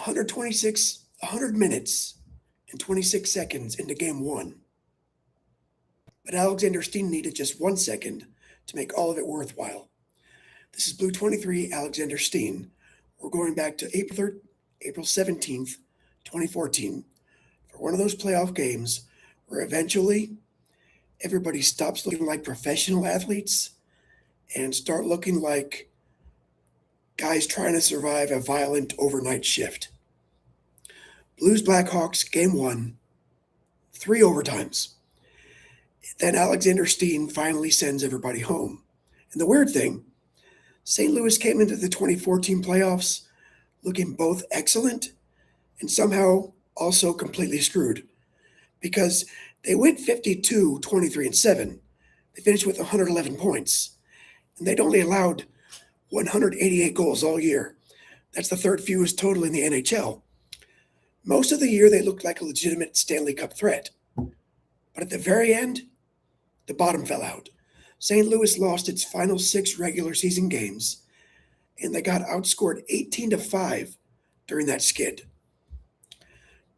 100 minutes and 26 seconds into game one. But Alexander Steen needed just 1 second to make all of it worthwhile. This is Blue 23, Alexander Steen. We're going back to April 17th, 2014, for one of those playoff games where eventually everybody stops looking like professional athletes and start looking like guys trying to survive a violent overnight shift. Blues Blackhawks, game one, 3 overtimes. Then Alexander Steen finally sends everybody home. And the weird thing, St. Louis came into the 2014 playoffs looking both excellent and somehow also completely screwed because they went 52, 23, and 7. They finished with 111 points, and they'd only allowed 188 goals all year. That's the third fewest total in the NHL. Most of the year, they looked like a legitimate Stanley Cup threat. But at the very end, the bottom fell out. St. Louis lost its final 6 regular season games, and they got outscored 18-5 during that skid.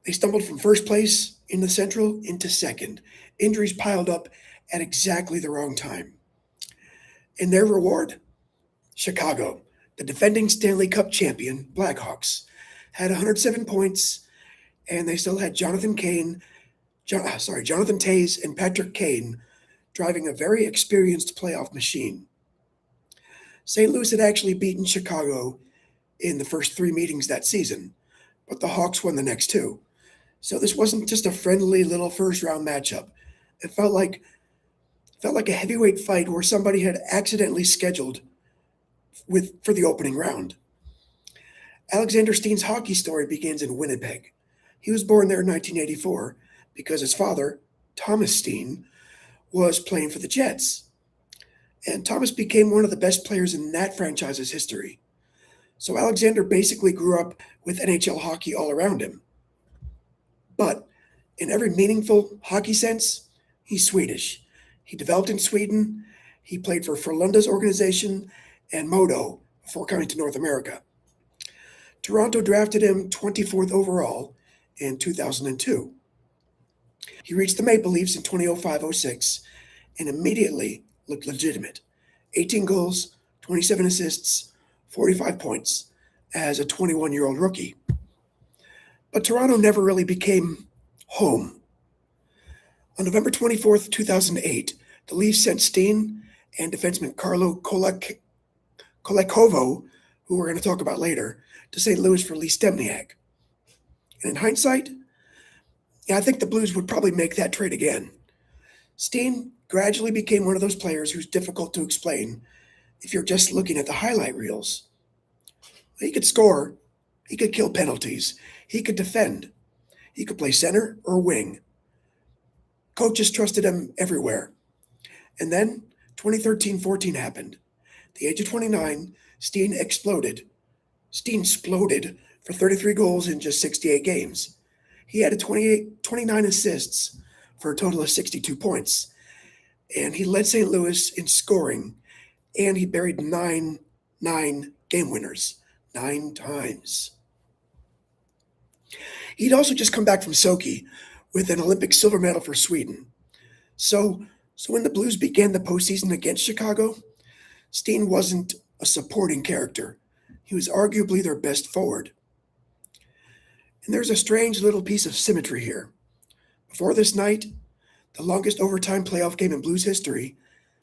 They stumbled from first place in the Central into second. Injuries piled up at exactly the wrong time. And their reward? Chicago, the defending Stanley Cup champion, Blackhawks, had 107 points, and they still had Jonathan Toews and Patrick Kane driving a very experienced playoff machine. St. Louis had actually beaten Chicago in the first 3 meetings that season, but the Hawks won the next 2. So this wasn't just a friendly little first-round matchup. It felt like a heavyweight fight where somebody had accidentally scheduled for the opening round. Alexander Steen's hockey story begins in Winnipeg. He was born there in 1984 because his father, Thomas Steen, was playing for the Jets. And Thomas became one of the best players in that franchise's history. So Alexander basically grew up with NHL hockey all around him. But in every meaningful hockey sense, he's Swedish. He developed in Sweden. He played for Frölunda's organization and Modo before coming to North America. Toronto drafted him 24th overall in 2002. He reached the Maple Leafs in 2005-06 and immediately looked legitimate. 18 goals, 27 assists, 45 points as a 21-year-old rookie. But Toronto never really became home. On November 24th, 2008, the Leafs sent Steen and defenseman Carlo Kolakovo, who we're going to talk about later, to St. Louis for Lee Stempniak. And in hindsight, I think the Blues would probably make that trade again. Steen gradually became one of those players who's difficult to explain if you're just looking at the highlight reels. He could score, he could kill penalties, he could defend, he could play center or wing. Coaches trusted him everywhere. And then 2013-14 happened. At the age of 29, Steen exploded for 33 goals in just 68 games. He had 29 assists for a total of 62 points. And he led St. Louis in scoring, and he buried 9 game winners, 9 times. He'd also just come back from Sochi with an Olympic silver medal for Sweden. So when the Blues began the postseason against Chicago, Steen wasn't a supporting character. He was arguably their best forward. And there's a strange little piece of symmetry here. Before this night, the longest overtime playoff game in Blues history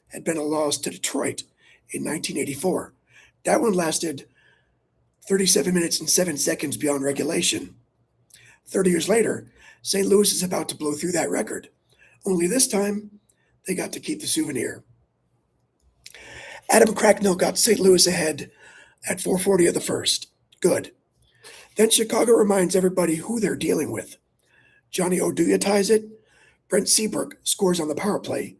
had been a loss to Detroit in 1984. That one lasted 37 minutes and 7 seconds beyond regulation. 30 years later, St. Louis is about to blow through that record. Only this time, they got to keep the souvenir. Adam Cracknell got St. Louis ahead at 4:40 of the first. Good. Then Chicago reminds everybody who they're dealing with. Johnny Oduya ties it. Brent Seabrook scores on the power play.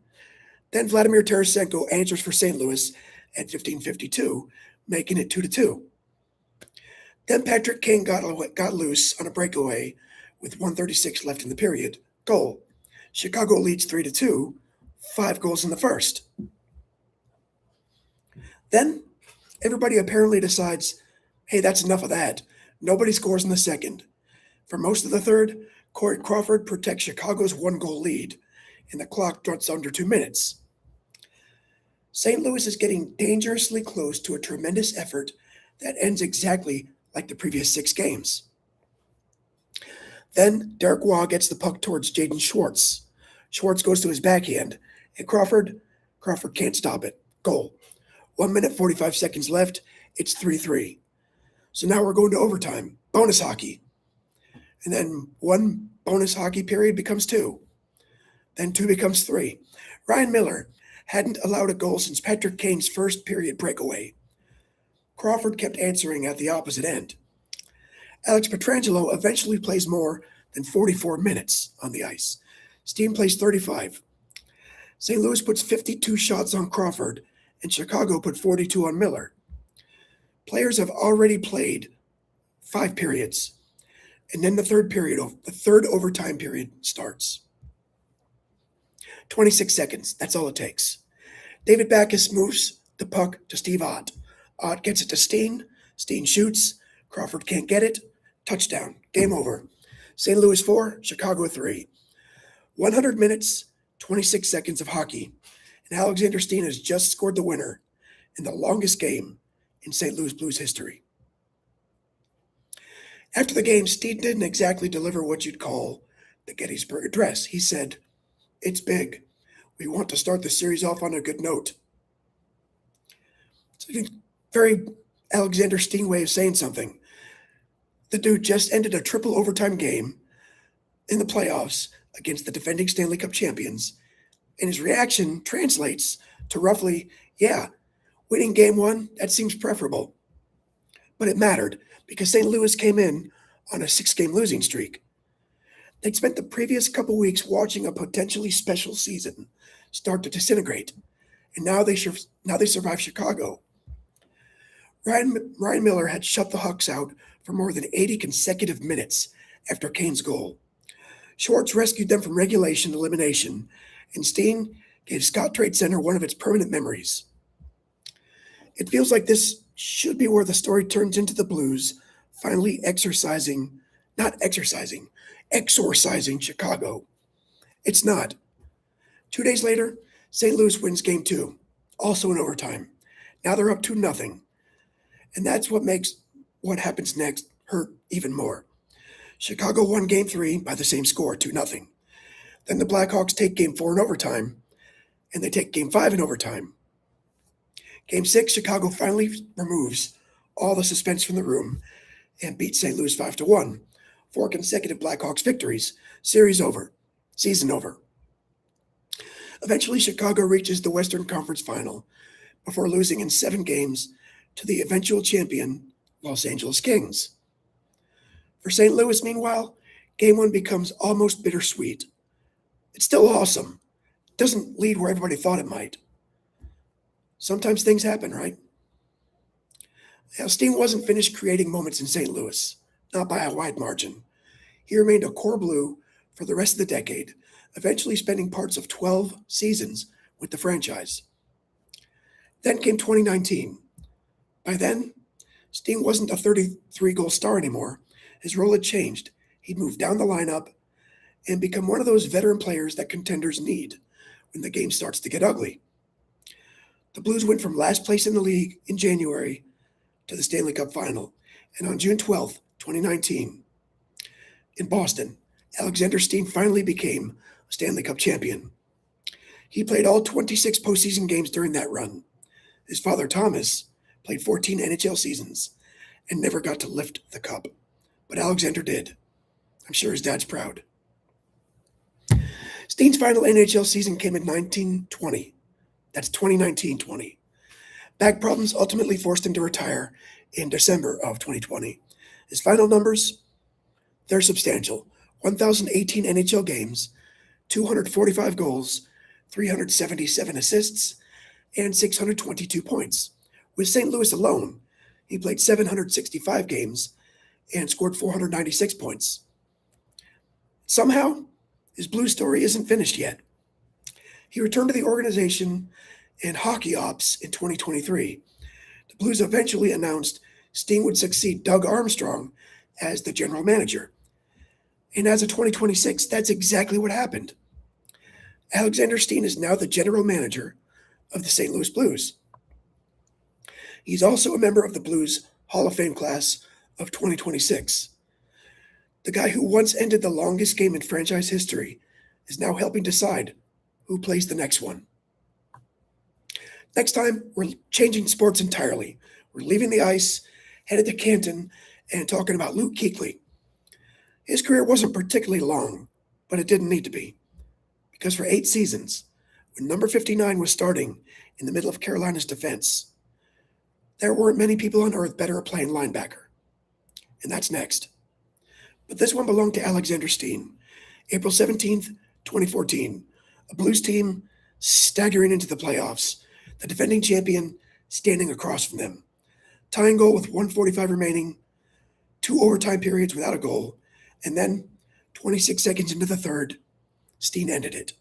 Then Vladimir Tarasenko answers for St. Louis at 15:52, making it 2-2. Then Patrick Kane got loose on a breakaway with 1:36 left in the period. Goal. Chicago leads 3-2, 5 goals in the first. Then everybody apparently decides, hey, that's enough of that. Nobody scores in the second. For most of the third, Corey Crawford protects Chicago's 1-goal lead, and the clock drops under 2 minutes. St. Louis is getting dangerously close to a tremendous effort that ends exactly like the previous 6 games. Then Derek Waugh gets the puck towards Jaden Schwartz. Schwartz goes to his backhand, and Crawford can't stop it. Goal. 1 minute, 45 seconds left. It's 3-3. So now we're going to overtime. Bonus hockey. And then 1 bonus hockey period becomes 2. Then 2 becomes 3. Ryan Miller hadn't allowed a goal since Patrick Kane's first period breakaway. Crawford kept answering at the opposite end. Alex Pietrangelo eventually plays more than 44 minutes on the ice. Steen plays 35. St. Louis puts 52 shots on Crawford, and Chicago put 42 on Miller. Players have already played 5 periods, and then the third overtime period starts. 26 seconds, that's all it takes. David Backes moves the puck to Steve Ott. Ott gets it to Steen. Steen shoots. Crawford can't get it. Touchdown. Game over. St. Louis 4, Chicago 3. 100 minutes, 26 seconds of hockey, and Alexander Steen has just scored the winner in the longest game in St. Louis Blues history. After the game, Steen didn't exactly deliver what you'd call the Gettysburg Address. He said, "It's big. We want to start the series off on a good note." It's a very Alexander Steen way of saying something. The dude just ended a triple overtime game in the playoffs against the defending Stanley Cup champions, and his reaction translates to roughly, yeah, winning game 1, that seems preferable. But it mattered because St. Louis came in on a 6-game losing streak. They'd spent the previous couple weeks watching a potentially special season start to disintegrate, and now they survive Chicago. Ryan Miller had shut the Hawks out for more than 80 consecutive minutes after Kane's goal. Schwartz rescued them from regulation elimination, and Steen gave Scottrade Center one of its permanent memories. It feels like this should be where the story turns into the Blues finally exorcising Chicago. It's not. 2 days later, St. Louis wins Game 2, also in overtime. Now they're up 2-0. And that's what makes what happens next hurt even more. Chicago won Game 3 by the same score, 2-0. Then the Blackhawks take Game 4 in overtime, and they take Game 5 in overtime. Game 6, Chicago finally removes all the suspense from the room and beats St. Louis 5-1. 4 consecutive Blackhawks victories. Series over. Season over. Eventually, Chicago reaches the Western Conference Final before losing in 7 games to the eventual champion, Los Angeles Kings. For St. Louis, meanwhile, Game 1 becomes almost bittersweet. It's still awesome. It doesn't lead where everybody thought it might. Sometimes things happen, right? Now, Steen wasn't finished creating moments in St. Louis, not by a wide margin. He remained a core Blue for the rest of the decade, eventually spending parts of 12 seasons with the franchise. Then came 2019. By then, Steen wasn't a 33-goal star anymore. His role had changed. He'd moved down the lineup and become one of those veteran players that contenders need when the game starts to get ugly. The Blues went from last place in the league in January to the Stanley Cup Final, and on June 12, 2019, in Boston, Alexander Steen finally became a Stanley Cup champion. He played all 26 postseason games during that run. His father, Thomas, played 14 NHL seasons and never got to lift the cup, but Alexander did. I'm sure his dad's proud. Steen's final NHL season came in 1920. That's 2019-20. Back problems ultimately forced him to retire in December of 2020. His final numbers, they're substantial. 1,018 NHL games, 245 goals, 377 assists, and 622 points. With St. Louis alone, he played 765 games and scored 496 points. Somehow, his Blue story isn't finished yet. He returned to the organization and hockey ops in 2023. The Blues eventually announced Steen would succeed Doug Armstrong as the general manager. And as of 2026, that's exactly what happened. Alexander Steen is now the general manager of the St. Louis Blues. He's also a member of the Blues Hall of Fame class of 2026. The guy who once ended the longest game in franchise history is now helping decide who plays the next one. Next time, we're changing sports entirely. We're leaving the ice, headed to Canton, and talking about Luke Kuechly. His career wasn't particularly long, but it didn't need to be. Because for 8 seasons, when number 59 was starting in the middle of Carolina's defense, there weren't many people on earth better at playing linebacker. And that's next. But this one belonged to Alexander Steen. April 17th, 2014, a Blues team staggering into the playoffs, the defending champion standing across from them. Tying goal with 1:45 remaining, 2 overtime periods without a goal, and then 26 seconds into the third, Steen ended it.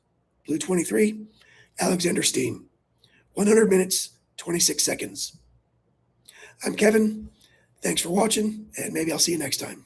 Blue 23, Alexander Steen. 100 minutes, 26 seconds. I'm Kevin. Thanks for watching, and maybe I'll see you next time.